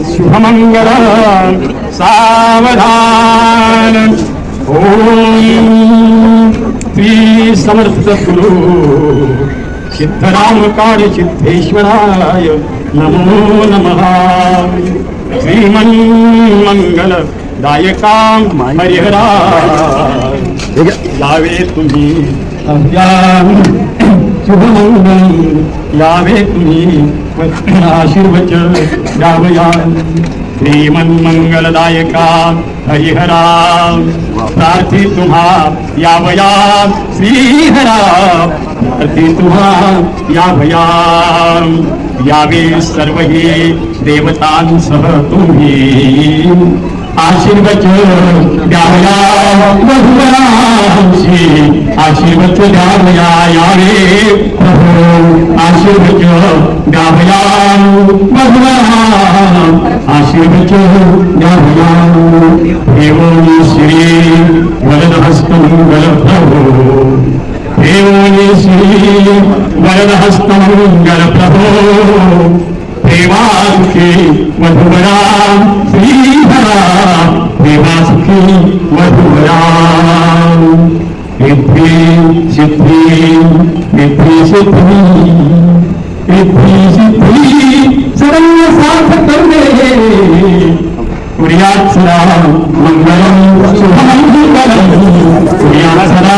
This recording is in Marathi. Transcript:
शुभमंगल सावधान। ओम श्री समर्थ सद्गुरु सिद्धराम कार्य सिद्धेश्वराय नमो नमः। श्रीमन्मंगल दायकां हरिहराय यावे तुम्ही शुभमंगल यावे तुम्ही आशीर्वच द्यावया। श्रीमन्मंगलदायका हरिहरा प्रार्थी तुम्हा यावया। श्रीहरा प्रार्थी तुम्हा यावया। यावे सर्वही देवतांसह तुम्ही आशीर्वच द्यावया। मधुरांशी आशीर्वच द्यावया। यावे आशीर्वच द्यावया। मधुरा आशीर्वच द्यावया। देवोनी श्री वरदहस्तमंगल प्रभो। देवोनी श्री वरदहस्तमंगल प्रभो। देवासुखी मधुवरा श्रीधरा। देवासुखी मधुवरा। रिद्धि सिद्धि रिद्धि सिद्धि रिद्धि सिद्धि सर्व साथ करणे। कुर्यात् सदा मंगलम शुभमंगलम। कुर्यात् सदा